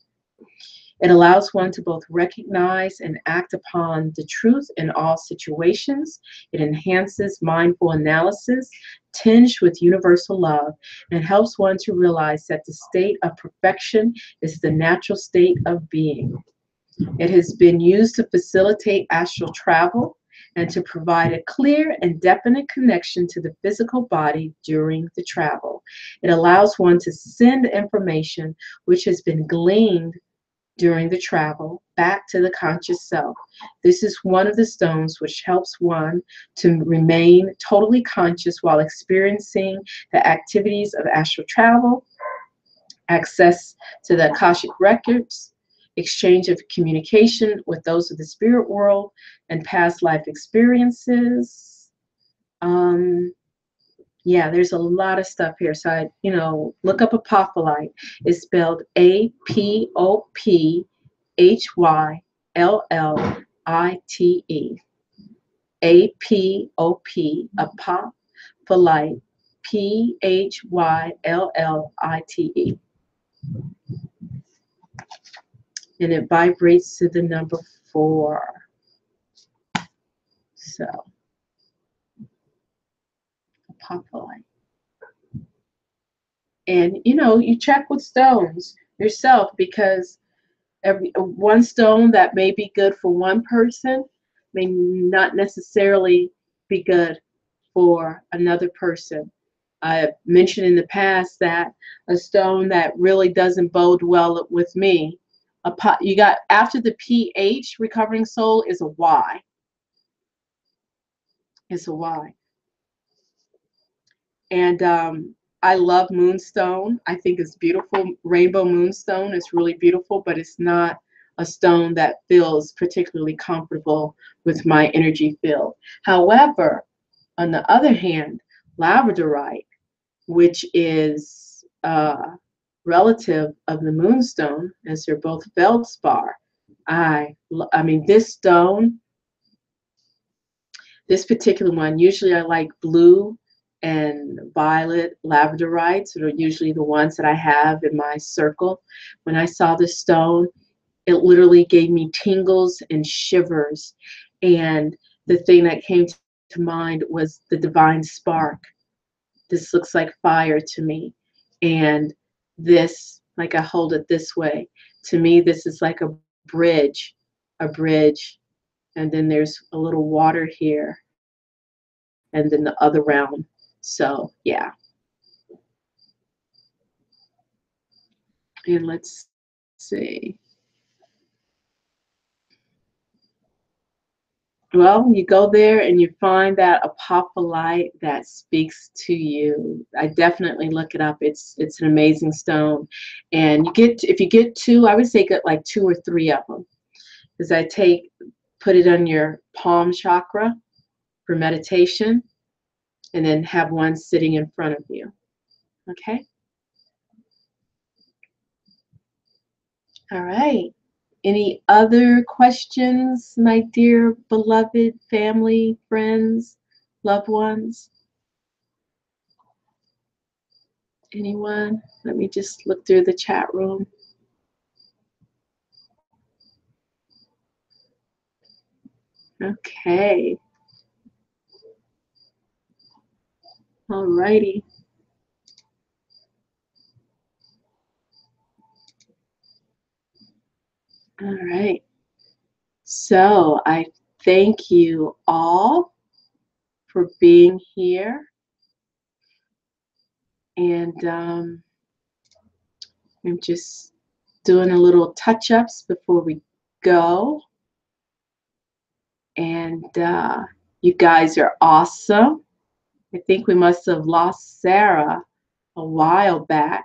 It allows one to both recognize and act upon the truth in all situations. It enhances mindful analysis, tinged with universal love, and helps one to realize that the state of perfection is the natural state of being. It has been used to facilitate astral travel and to provide a clear and definite connection to the physical body during the travel. It allows one to send information which has been gleaned during the travel back to the conscious self. This is one of the stones which helps one to remain totally conscious while experiencing the activities of astral travel, access to the Akashic records, exchange of communication with those of the spirit world, and past life experiences. Yeah, there's a lot of stuff here. So look up apophyllite. It's spelled Apophyllite. Apophyllite. Phyllite. And it vibrates to the number 4. So, apophyllite. And you check with stones yourself, because one stone that may be good for one person may not necessarily be good for another person. I mentioned in the past that a stone that really doesn't bode well with me, you got after the PH, recovering soul, is a Y. It's a Y. And I love moonstone. I think it's beautiful. Rainbow moonstone is really beautiful, but it's not a stone that feels particularly comfortable with my energy field. However, on the other hand, labradorite, which is relative of the moonstone, as they're both feldspar, I mean, this stone, this particular one, usually I like blue and violet labradorites, that are usually the ones that I have in my circle. When I saw this stone, it literally gave me tingles and shivers. And the thing that came to mind was the divine spark. This looks like fire to me. And this, like I hold it this way, to me, this is like a bridge. And then there's a little water here, and then the other round. So yeah. And let's see. Well, you go there and you find that apophyllite that speaks to you. I definitely look it up. It's an amazing stone. And if you get 2, I would say get like 2 or 3 of them. Because put it on your palm chakra for meditation, and then have one sitting in front of you. Okay? All right. Any other questions, my dear beloved family, friends, loved ones? Anyone? Let me just look through the chat room. Okay. All righty. All right. So I thank you all for being here. And I'm just doing a little touch-ups before we go. And you guys are awesome. I think we must have lost Sarah a while back.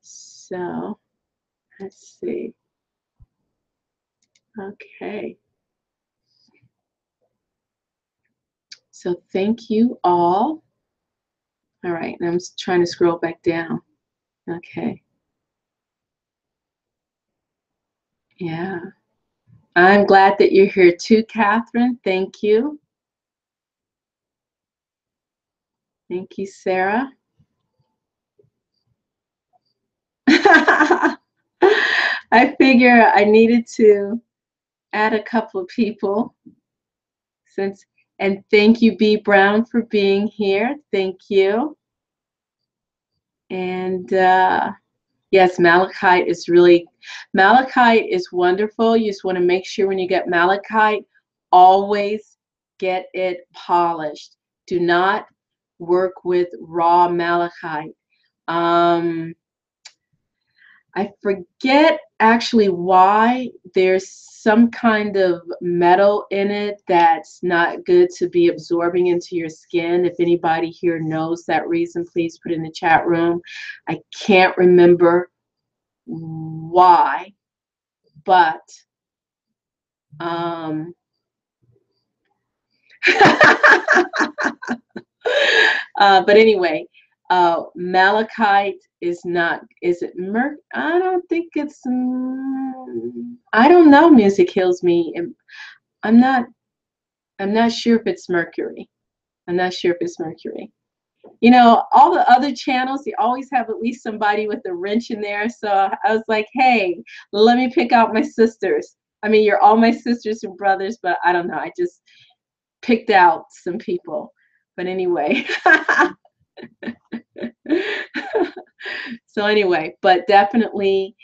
So let's see. Okay. So thank you all. All right, and I'm trying to scroll back down. Okay. Yeah. I'm glad that you're here too, Catherine. Thank you. Thank you, Sarah. I figure I needed to add a couple of people and thank you, B. Brown, for being here. Thank you. And yes, malachite is wonderful. You just want to make sure when you get malachite, always get it polished. Do not work with raw malachite. I forget actually why. There's some kind of metal in it that's not good to be absorbing into your skin. If anybody here knows that reason, please put in the chat room. I can't remember why, but but anyway, malachite is not, is it merc? I don't think it's, I don't know, Music Heals Me. I'm not sure if it's mercury. I'm not sure if it's mercury. You know, all the other channels, they always have at least somebody with a wrench in there. So I was like, hey, let me pick out my sisters. I mean, you're all my sisters and brothers, but I don't know. I just picked out some people. But anyway. So anyway, but definitely.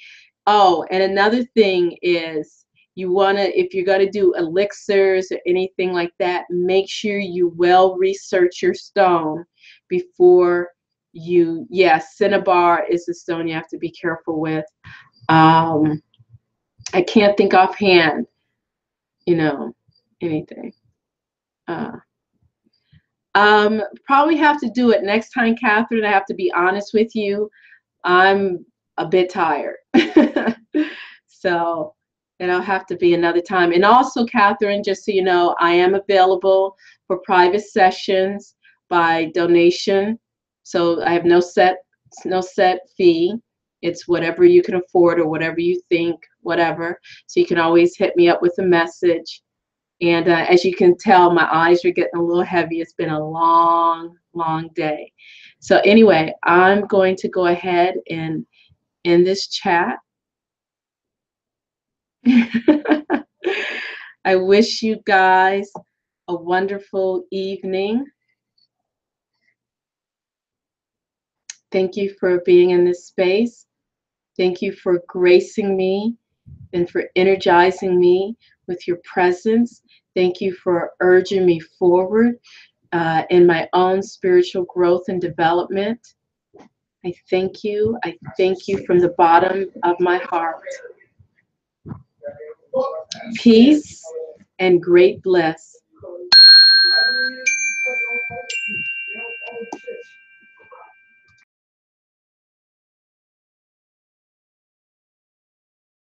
Oh, and another thing is, you want to, if you're going to do elixirs or anything like that, make sure you well research your stone before you, yes, cinnabar is the stone you have to be careful with. I can't think offhand, you know, anything. Probably have to do it next time, Catherine. I have to be honest with you. I'm a bit tired. So it'll have to be another time. And also, Catherine, just so you know, I am available for private sessions by donation. So I have no set fee. It's whatever you can afford or whatever you think, whatever. So you can always hit me up with a message. And as you can tell, my eyes are getting a little heavy. It's been a long, long day. So anyway, I'm going to go ahead and end this chat. I wish you guys a wonderful evening. Thank you for being in this space. Thank you for gracing me and for energizing me with your presence. Thank you for urging me forward in my own spiritual growth and development. I thank you. I thank you from the bottom of my heart. Peace and great bliss.